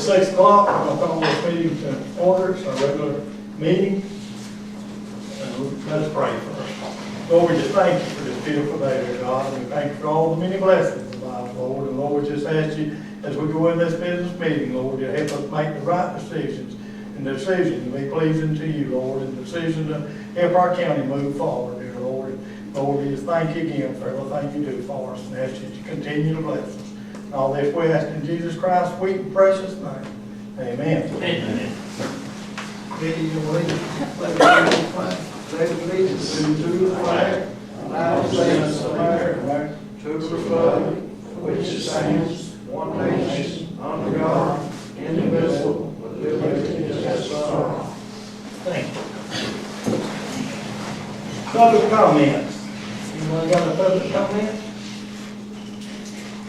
6 o'clock, we're going to call this meeting to order. It's our regular meeting. And let's pray first. Lord, we just thank you for this beautiful day, dear God, and we thank you for all the many blessings of life, Lord. And Lord, we just ask you, as we go in this business meeting, Lord, you help us make the right decisions, and the decision to be pleasing to you, Lord, and the decision to help our county move forward, dear Lord. Lord, we just thank you again for everything you do for us, and ask you to continue to bless us. And all this we ask in Jesus Christ's sweet and precious name. Amen. Amen. Pledge allegiance to the flag of the United States of America, to the republic for which it stands, one nation, under God, indivisible, with liberty and justice for all. Thank you. Public comments. Anyone got a public comment?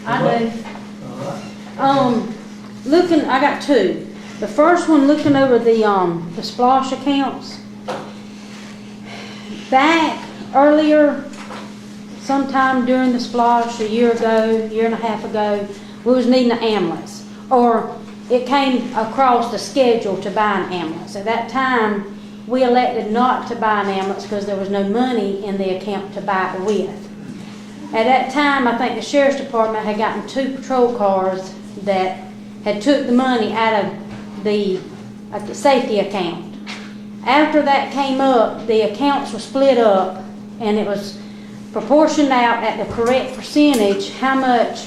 I do. All right. I got two. The first one, looking over the Splosh accounts. Back earlier, sometime during the Splosh, a year and a half ago, we was needing an ambulance. Or it came across the schedule to buy an ambulance. At that time, we elected not to buy an ambulance because there was no money in the account to buy it with. At that time, I think the Sheriff's Department had gotten 2 patrol cars that had took the money out of the safety account. After that came up, the accounts were split up, and it was proportioned out at the correct percentage how much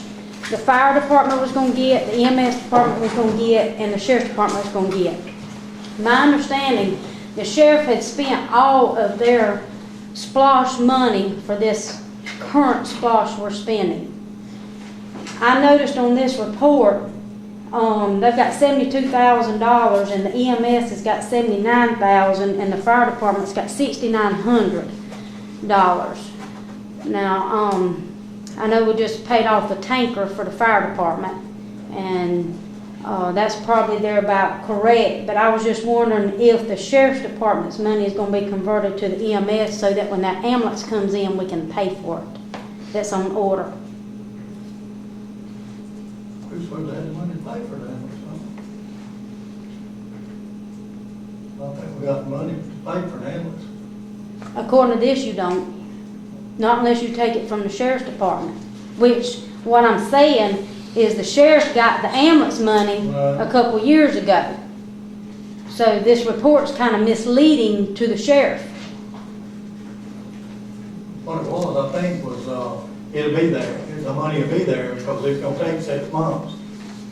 the fire department was going to get, the EMS department was going to get, and the Sheriff's Department was going to get. My understanding, the sheriff had spent all of their splosh money for this current splosh we're spending. I noticed on this report, they've got $72,000, and the EMS has got $79,000, and the fire department's got $6,900. Now, I know we just paid off the tanker for the fire department, and that's probably there about correct, but I was just wondering if the Sheriff's Department's money is going to be converted to the EMS so that when that ambulance comes in, we can pay for it. That's on order. We're supposed to have the money to pay for that. I think we got the money to pay for an ambulance. According to this, you don't. Not unless you take it from the Sheriff's Department. Which, what I'm saying is the sheriff got the ambulance money a couple years ago. So this report's kind of misleading to the sheriff. What it was, I think, was it'll be there. The money will be there because it's going to take 6 months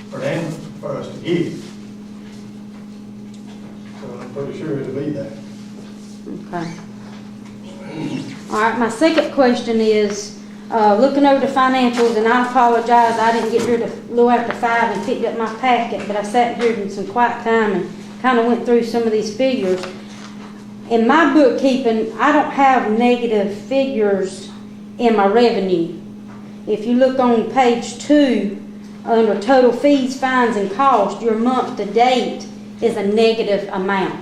for the ambulance for us to get. So I'm pretty sure it'll be there. Okay. All right, my second question is, looking over the financials, and I apologize, I didn't get here to a little after 5 and picked up my packet, but I sat here in some quiet time and kind of went through some of these figures. In my bookkeeping, I don't have negative figures in my revenue. If you look on page 2, under total fees, fines, and costs, your month to date is a negative amount.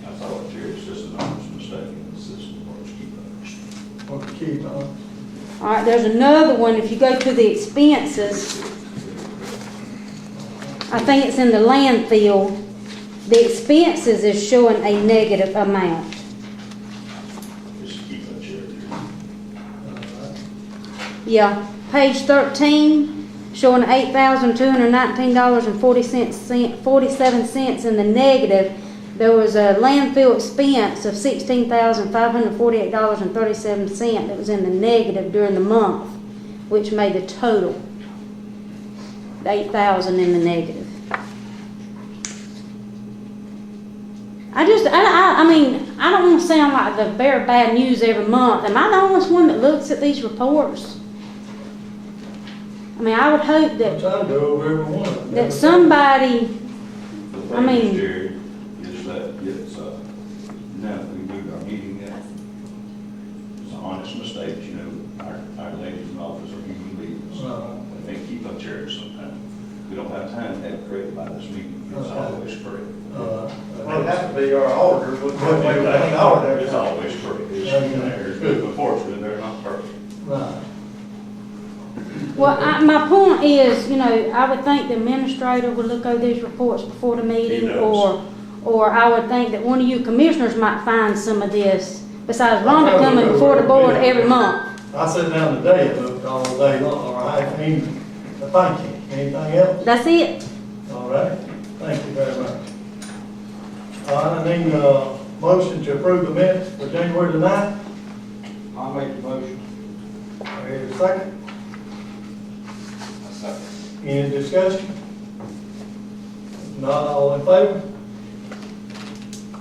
I thought Jerry's just an honest mistake in the system. What to keep on. All right, there's another one. If you go to the expenses, I think it's in the landfill. The expenses is showing a negative amount. Just keep that Jerry. Yeah, page 13, showing $8,219.47 in the negative. There was a landfill expense of $16,548.37 that was in the negative during the month, which made the total $8,000 in the negative. I mean, I don't want to sound like the bearer of bad news every month. Am I the only one that looks at these reports? I mean, I would hope I that try to go over every one of them. that somebody, The I mean- thing is, Jerry, is that it's, now that we moved our meeting, it's an honest mistake, you know, our ladies in office are human beings. They may keep up chairs sometimes. We don't have time to have credit by this meeting. It's always correct. Well, it has to be our auditors, what way we have to audit It's always correct. There's good reports, but they're not perfect. Right. well, Well, my point is, you know, I would think the administrator would look over these reports before the meeting, does. or I would think that one of you commissioners might find some of this, besides Rhonda coming before the board every month. I sat down today and looked all day long, or I haven't even, thank you. Anything else? That's it. All right, thank you very much. I need a motion to approve the minutes for January the 9th. I'll make the motion. I hear a second. Any discussion? Not all in favor?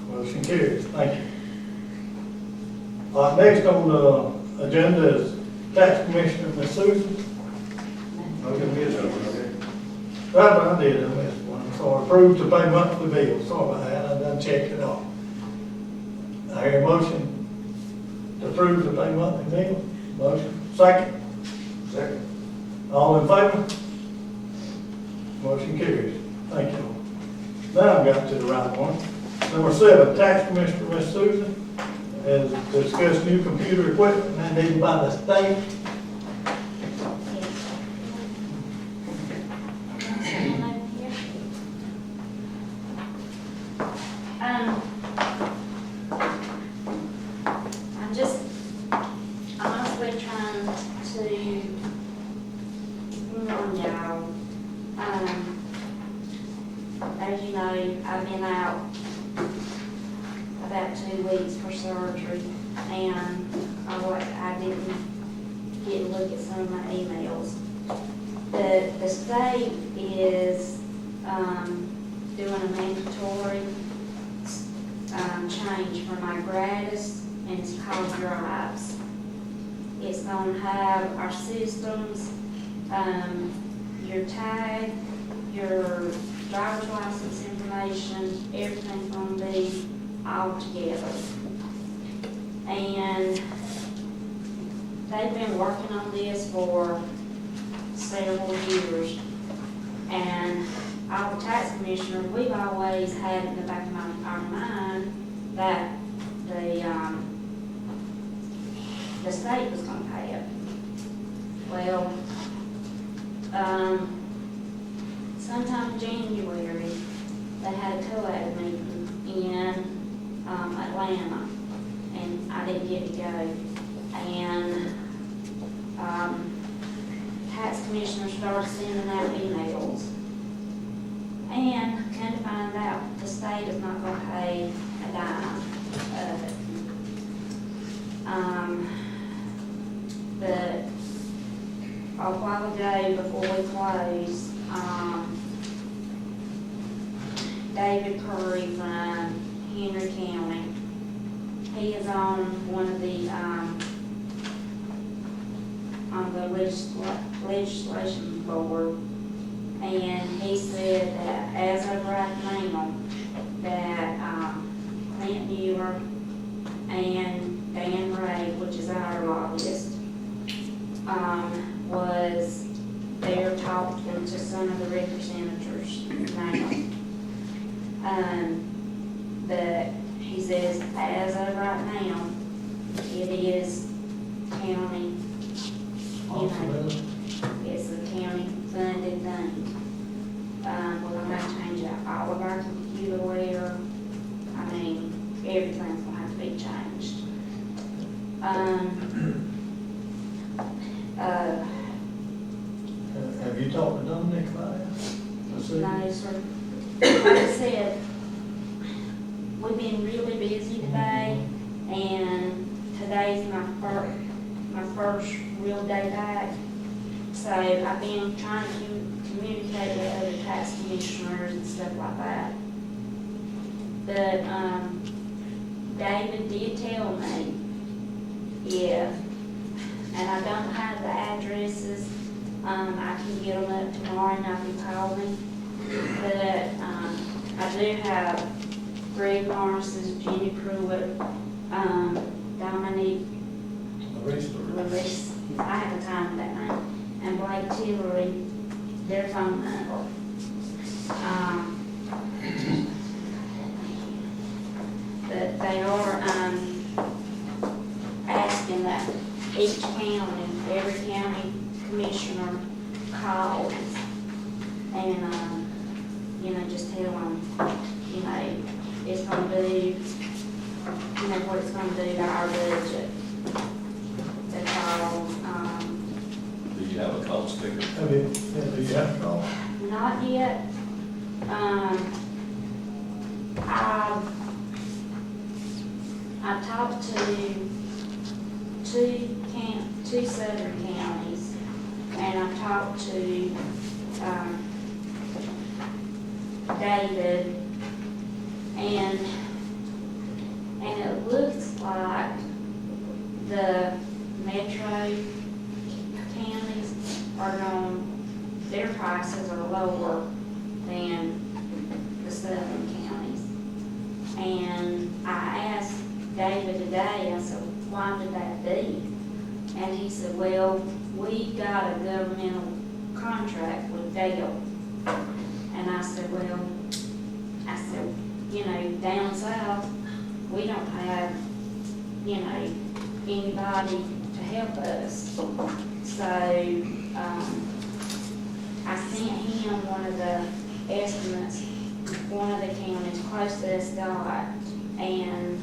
Motion carries. Thank you. Next on the agenda is Tax Commissioner, Ms. Susan. Okay, miss one, okay. Right, I did, I missed one. So approved to pay monthly bills. Sorry about that, I done checked it off. I hear a motion to approve to pay monthly bills. Motion, second. Second. All in favor? Motion carries. Thank you. Now I've got to the right one. Number 7, Tax Commissioner, Ms. Susan, has discussed new computer equipment mandated by the state. I'm just honestly trying to warn y'all. As you know, I've been out about 2 weeks for surgery, and I didn't get to look at some of my emails. The state is doing a mandatory change for my gratis, and it's called drives. It's going to have our systems, your tag, your driver's license information, everything's going to be all together. And they've been working on this for several years. And all the tax commissioners, we've always had in the back of our mind that the state was going to pay it. Well, sometime in January, they had a co-ed meeting in Atlanta, and I didn't get to go. And tax commissioners started sending out emails. And come to find out, the state is not going to pay a dime of it. But a while ago, before we closed, David Curry from Henry County, he is on one of the legislation board, and he said that as of right now, that Clint Mueller and Dan Ray, which is our lobbyist, was there talking to some of the representatives now. But he says, as of right now, it is county, it's a county funded thing. We're gonna have to change out all of our computerware. I mean, everything's gonna have to be changed. Have you talked to Dominic about it? No, sir. Like I said, we've been really busy today, and today's my first real day back. So I've been trying to communicate with other tax commissioners and stuff like that. But David did tell me if, and I don't have the addresses, I can get them up tomorrow and I can call them. But I do have Greg Morris's, Jenny Pruitt, Dominique Lewis, I have a time with that name, and Blake Tillery, their phone number. But they are asking that each county, every county commissioner calls and, just tell them, it's gonna do, what it's gonna do to our budget. That's all, Do you have a cost figure? Do you have to call? not yet. I've talked to two southern counties, and I've talked to, David, and it looks like the metro counties are their prices are lower than the southern counties. And I asked David today, I said, why did that be? And he said, well, we got a governmental contract with Dale. And I said, down south, we don't have, anybody to help us. So, I sent him one of the estimates, one of the counties close to us got, and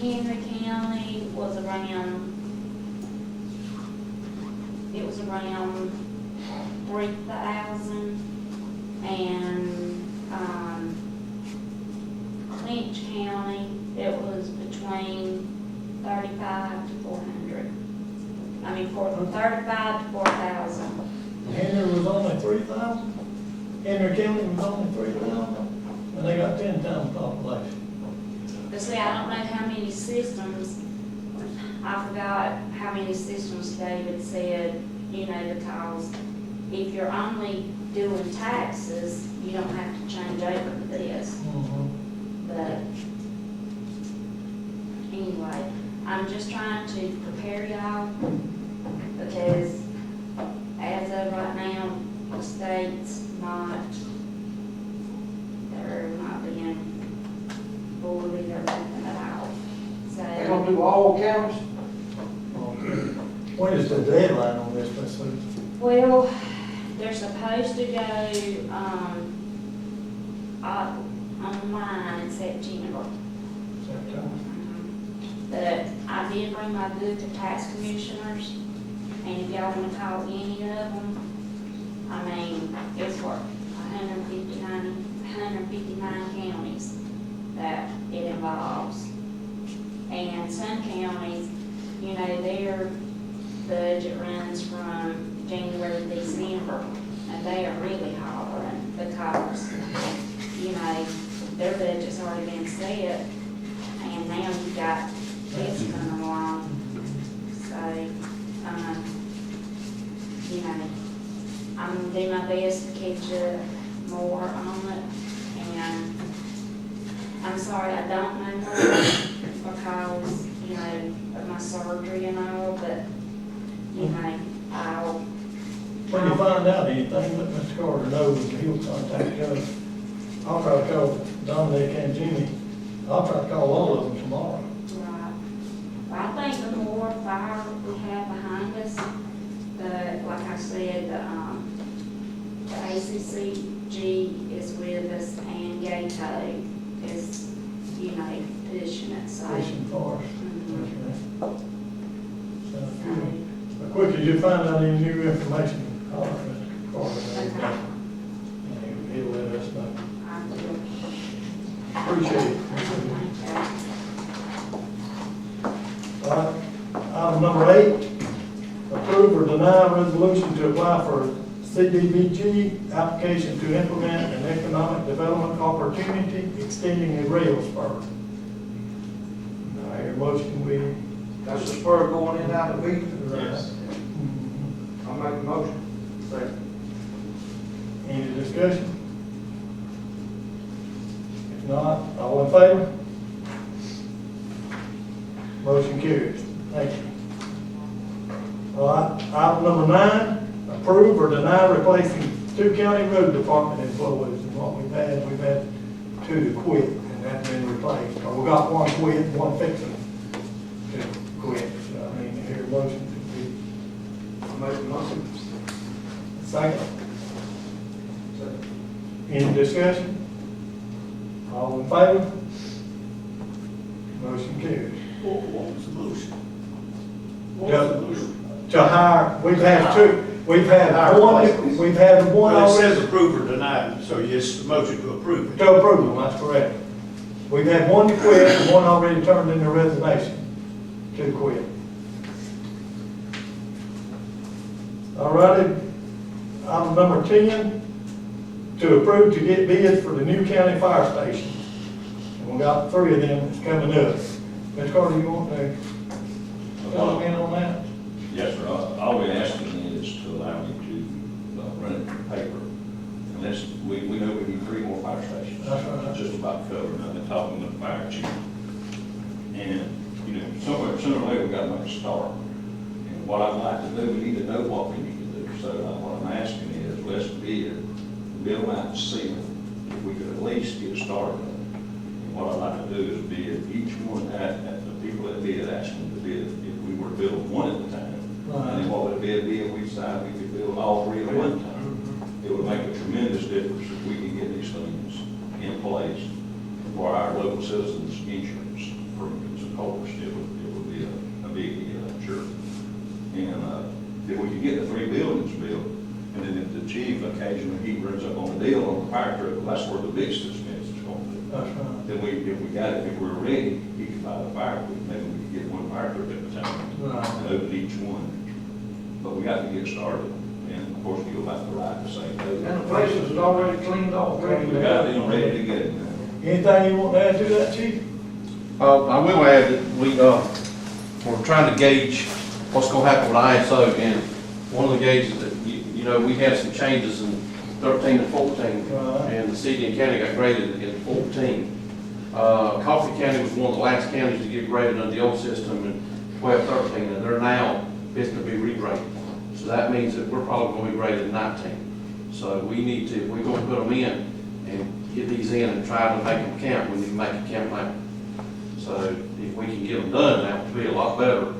Henry County was around 3,000, and Clinch County, it was between 35 to 400. I mean, from 35 to 4,000. Henry was only 3,000? Henry County was only 3,000? And they got 10,000 population. But see, I don't know how many systems, I forgot how many systems David said, because if you're only doing taxes, you don't have to change over to this. But anyway, I'm just trying to prepare y'all, because as of right now, the state's they're not being fully, they're nothing at all. They So, gonna do all counties? When is the deadline on this, Ms. Susan? well, they're supposed to go, online in September. September. But I did bring my book of tax commissioners, and if y'all wanna call any of them, it's for 159 counties that it involves. And some counties, their budget runs from January to December, and they are really hollering because, their budget's already been set, and now you've got this coming along. So, I'm gonna do my best to catch up more on it, and I'm sorry I don't know more because, of my surgery and all, but, When you find out anything, let Mr. Carter know, and he'll contact us. I'll try to call Dominic and Jimmy. I'll try to call all of them tomorrow. right. I think the more fire we have behind us, like I said, the ACCG is with us, and Gato is, pushing it, so. Pushing for us. Mhm. Sounds good. As quick as you find out any new information, call Mr. Carter. Okay. And he'll let us know. I will. Appreciate it. Okay. All right, item number 8, approve or deny resolution to apply for CDBG application to implement an economic development opportunity extending the rail spur. Now, your motion, we. That's the spur going in out of the beach? Yes. I'll make the motion. Second. Any discussion? If not, all in favor? Motion carries. Thank you. All right, item number 9, approve or deny replacing 2 county road department employees. And what we've had 2 to quit, and that's been replaced. Or we got 1 quit, 1 fixing to quit. So I need to hear a motion to be. I'll make the motion. Second. Any discussion? All in favor? Motion carries. What was the motion? To hire, we've had one Well, it already. says approve or deny, so yes, the motion to approve it. To approve them, that's correct. We've had one to quit, and one already turned in their resignation to quit. All righty, item number 10, to approve to get bids for the new county fire station. And we got 3 of them that's coming up. Ms. Carter, you want to comment on that? Yes, sir. All we're asking is to allow me to run it in paper. Unless, we know we need 3 more fire stations. That's right. Just about covered. I've been talking to the fire chief. And, you know, sooner or later, we gotta make a start. And what I'd like to do, we need to know what we need to do. So what I'm asking is, let's bid them out to see if we could at least get started. And what I'd like to do is bid each one at the people that bid, ask them to bid, if we were to build one at a time. And then what would it be if we decided we could build all 3 at one time? It would make a tremendous difference if we could get these things in place for our local citizens' insurance premiums. Of course, it would be a big deal, I'm sure. And if we could get the 3 buildings built, and then if the chief occasionally he runs up on a deal on the fire truck, well, that's where the biggest expense is going to be. That's right. Then if we got it, if we're ready, he could buy the fire equipment, maybe we could get 1 fire truck at a time Right. and open each one. But we got to get started, and of course, you'll have to ride the same day. And the places is already cleaned off. We got them ready to get it now. Anything you want to add to that, chief? I will add that we're trying to gauge what's gonna happen with ISO, and one of the gauges that, you know, we had some changes in 13 and 14, Right. and the city and county got graded in 14. Coffee County was one of the last counties to get graded under the old system in 12, 13, and they're now fixing to be regraded. So that means that we're probably gonna be graded in 19. So we need to, if we're gonna put them in and get these in and try to make them count, we need to make it count now. So if we can get them done, that would be a lot better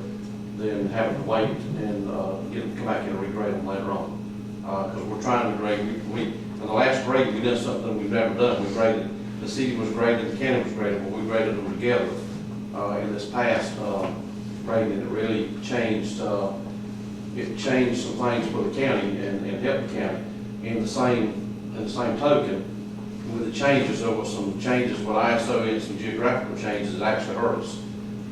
than having to wait and get them, come back in and regrade them later on. Because we're trying to grade, in the last grade, we did something we've never done. We graded, the city was graded, the county was graded, but we graded them together in this past grading. It really changed, it changed some things for the county and helped the county. In the same token, with the changes, there were some changes with ISO and some geographical changes that actually hurt us.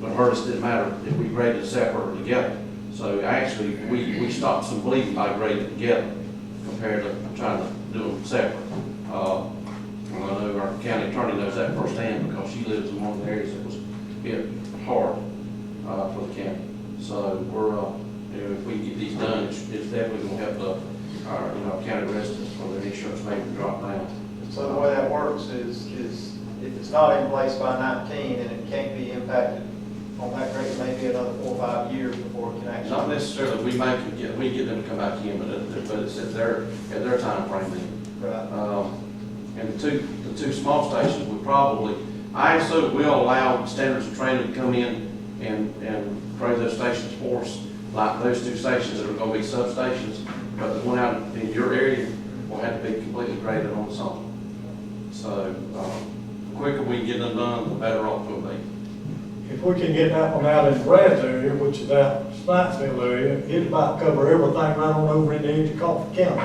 But hurt us didn't matter if we graded separate or together. So actually, we stopped some bleeding by grading together compared to trying to do them separate. I know our county attorney knows that firsthand because she lives in one of the areas that was hit hard for the county. So we're, if we get these done, it's definitely going to help our county residents for their insurance payment drop down. So the way that works is if it's not in place by 19 and it can't be impacted on that rate, maybe another 4 or 5 years before it can actually. Not necessarily, we get them to come back in, but it's at their time frame then. Right. And the two small stations would probably, ISO will allow standards of training to come in and grade those stations for us, like those 2 stations that are gonna be substations, but the one out in your area will have to be completely graded on its own. So, the quicker we get them done, the better off we'll be. If we can get that one out in Brad's area, which is out Snipesville area, it'd about cover everything right on over in the edge of Coffee County.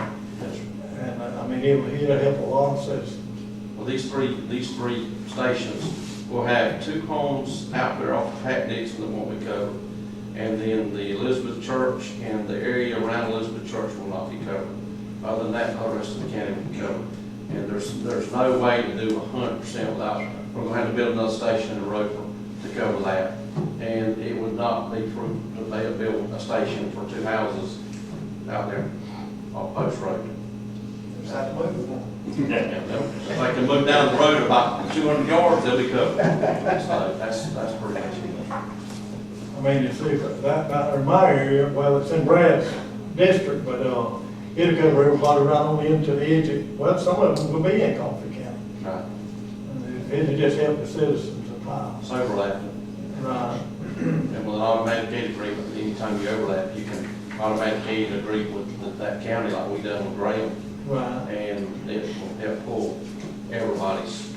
And I mean, it'll help a lot of citizens. Well, these three stations will have 2 homes out there off of Pat Dixon that won't be covered. And then the Elizabeth Church and the area around Elizabeth Church will not be covered. Other than that, the rest of the county will be covered. And there's no way to do 100% without, we're gonna have to build another station in Roper to cover that. And it would not be prudent to build a station for 2 houses out there off Post Road. Just have to move them. If they can move down the road about 200 yards, they'll be covered. So that's pretty much it. I mean, you see, that out in my area, well, it's in Brad's district, but, it'll cover everybody right on into the edge of, well, some of them will be in Coffee County. Right. And it'll just help the citizens a pile. It's overlapping. Right. And with an automatic gate agreement, anytime you overlap, you can automatically agree with that county like we done with Graham, Right. and it will help pull everybody's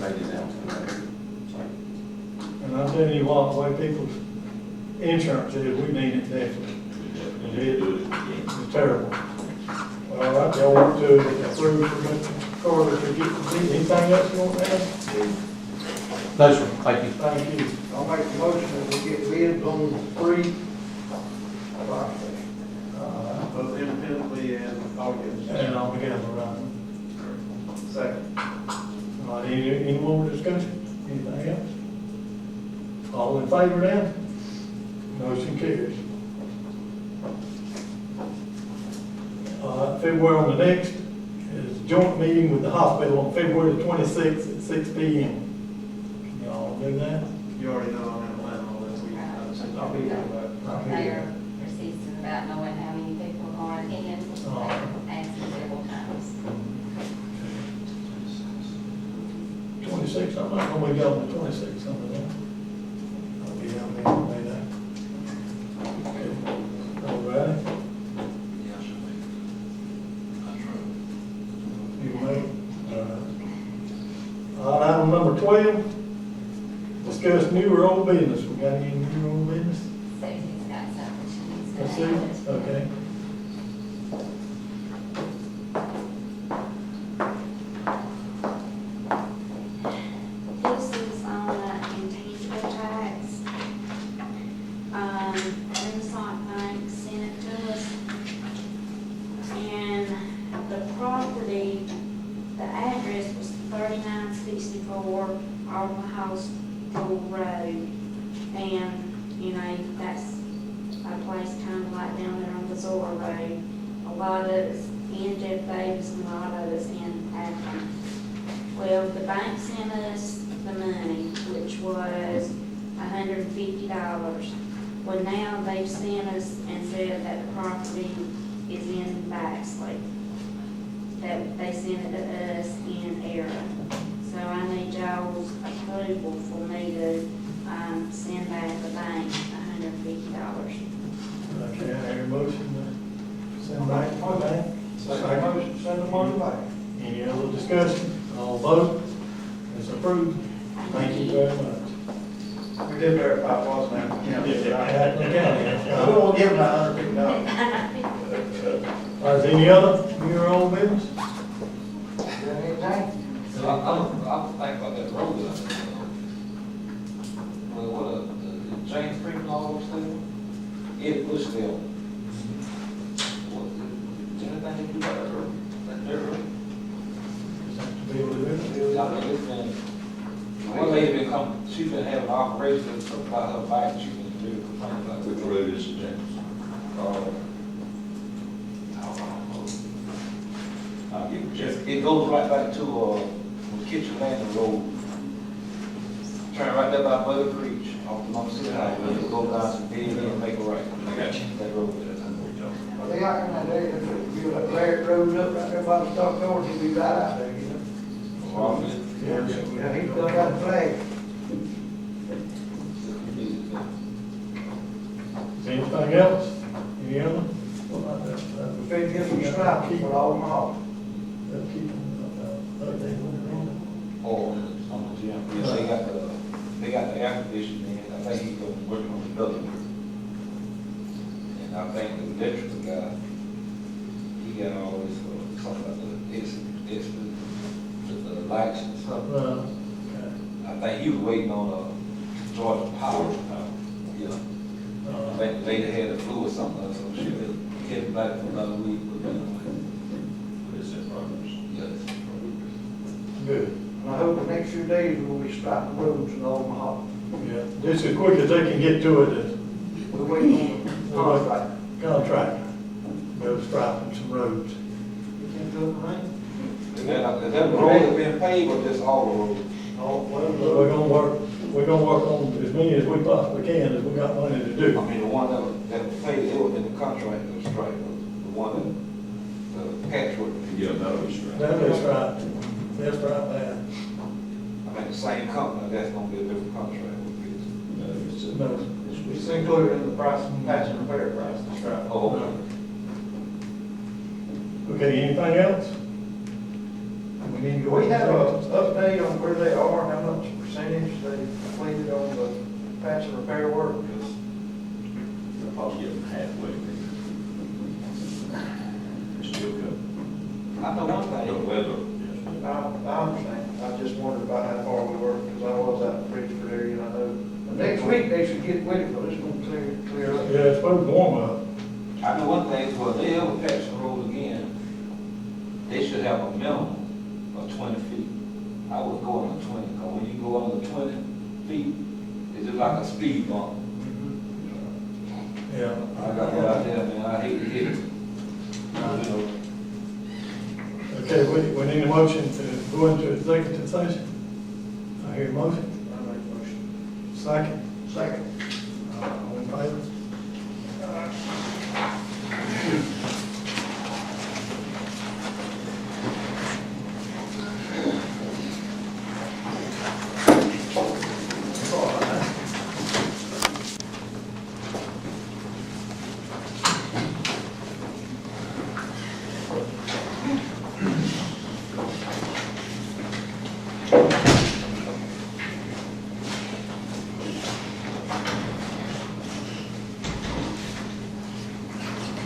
maybe down to that. So, And I'm telling you what, the way people's insurance is, we need it definitely. It's terrible. All right, y'all want to approve for Mr. Carter to get, anything else you want to add? no, sir, thank you. Thank you. I'll make the motion that we get bids on 3 fire stations. Both independently and all together. And all together, right? Second. All right, any more discussion? Anything else? All in favor then? Motion carries. February on the next is joint meeting with the hospital on February the 26th at 6 p.m. Can y'all do that? You already know I'm in Atlanta all this week. I'll be there, but I'll be They there. are persistent about knowing how many people are going to attend. They've asked me several times. 26th, I'm not gonna be going to 26th, something like that. I'll be down there on May night. Okay. All right. You may. All right, item number 12, discuss new or old business. We got any new or old business? Susie's got something she needs to Let's see, add. okay. This is on intangible tax. Renaissance Bank sent it to us. And the property, the address was 3964 Auburn House Road. And, you know, that's a place kind of like down there on Missouri Road. A lot of it's in Jeff Davis and a lot of it's in Akron. Well, the bank sent us the money, which was $150. Well, now they've sent us and said that the property is in Baxley. That they sent it to us in error. So I need y'all's approval for me to, send back the bank $150. Okay, I hear a motion to send back to my bank. Second motion, send the money back. Any other discussion? All vote. It's approved. Thank you very much. We did verify it was now. Yeah. We won't give them $150. Is any other new or old business? Is there anything? I think about that road, the James Creek and all those things, Ed Bushville. Is there anything you do about that road? That dirt road? Just have to be able to do it. I mean, it's been, one lady been coming, she's been having operations about her bike, she's been really complaining about it. Which road is it, James? I'll give it a check. It goes right back to, Kitchen Landing Road. Turn right there by Mother Creek, off the Mount City Highway, it goes down to Big and make a right. I got you. That road there. Well, they are in that area, if you like Barrett Road up right there by the stock doors, he'll be right out there, you know. Yeah, he's still got the flag. Is anything else? Any other? What about that? We finna get some stripes for all my hall. That'll keep them, updated on their own. Or on the gym, yes, they got the air conditioning, I think he's gonna be working on the building. And I think the electrical guy, he got all this, something about the lights and stuff. Okay. I think he was waiting on, Georgia Power. Yeah, I think the lady had the flu or something, so she kept back for another week, but It's in progress. yes. Good. And I hope the next few days we'll be striping roads in all my hall. Yeah, just as quick as they can get to it, We're waiting on the contract. contractor, go striping some roads. You can do it, man. Is that road that being paved or just all the roads? Oh, well, We're gonna work on as many as we possibly can, as we got money to do. I mean, the one that was paved, it was in the contract, it was straight, the one that, the patchwork. Yeah, that'll be straight. That is right, that's right there. I mean, the same company, that's gonna be a different contract with this. No, it's, No, It's included in the price, patch and repair price, that's right. Oh, okay. Okay, anything else? We need to Do go. we have a update on where they are, how much percentage they completed on the patch and repair work? 'Cause They're probably getting halfway there. It's still good. I know one The thing, weather, I understand, I just wondered about how far we were, because I was out in Bridgeford area, and I know. Next week, they should get with it, but it's gonna clear up. Yeah, it's supposed to warm up. I know one thing, for they ever patch the road again, they should have a minimum of 20 feet. I would go under 20, because when you go under 20 feet, it's just like a speed bump. Yeah. I got that out there, man, I hate to hit it. You know, Okay, we need a motion to go into executive session. I hear a motion. I make a motion. Second. Second. All in favor?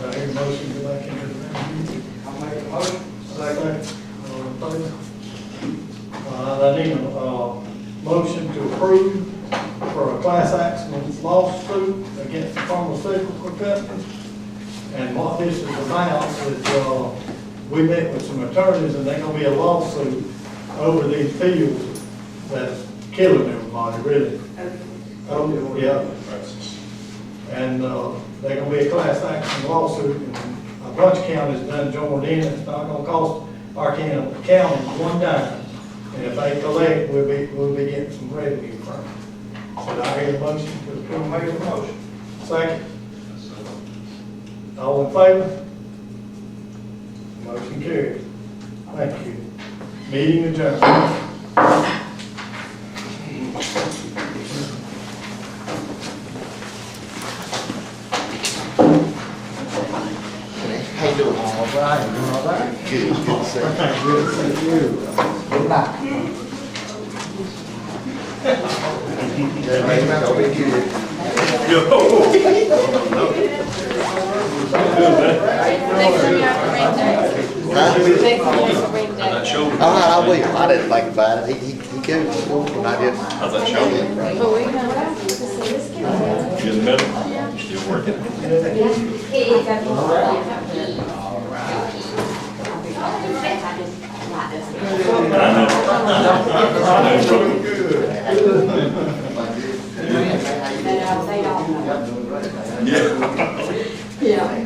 I hear a motion to go back into the room. I'll make a motion. Second. All in favor? I need a motion to approve for a class action lawsuit against the pharmaceutical company. And what this is about is, we met with some attorneys, and they're gonna be a lawsuit over these pills that's killing everybody, really. Oh, yeah. And, they're gonna be a class action lawsuit, and a bunch of counties done joined in. It's not gonna cost our county one dime. And if they collect, we'll be getting some revenue from it. So I hear a motion to approve. Make a motion. Second. All in favor? Motion carried. Thank you. Meeting adjourned. How you doing? All right, doing all right? Good, good to see you. Good to see you. Good night. Hey, man, be good. Next time you have to ring Jack. Huh? Next time you have to ring Jack. All right, I will. I didn't think about it. He goes to school when I did. how's that show? But we know. You in the middle? You still working? Yeah. Yeah.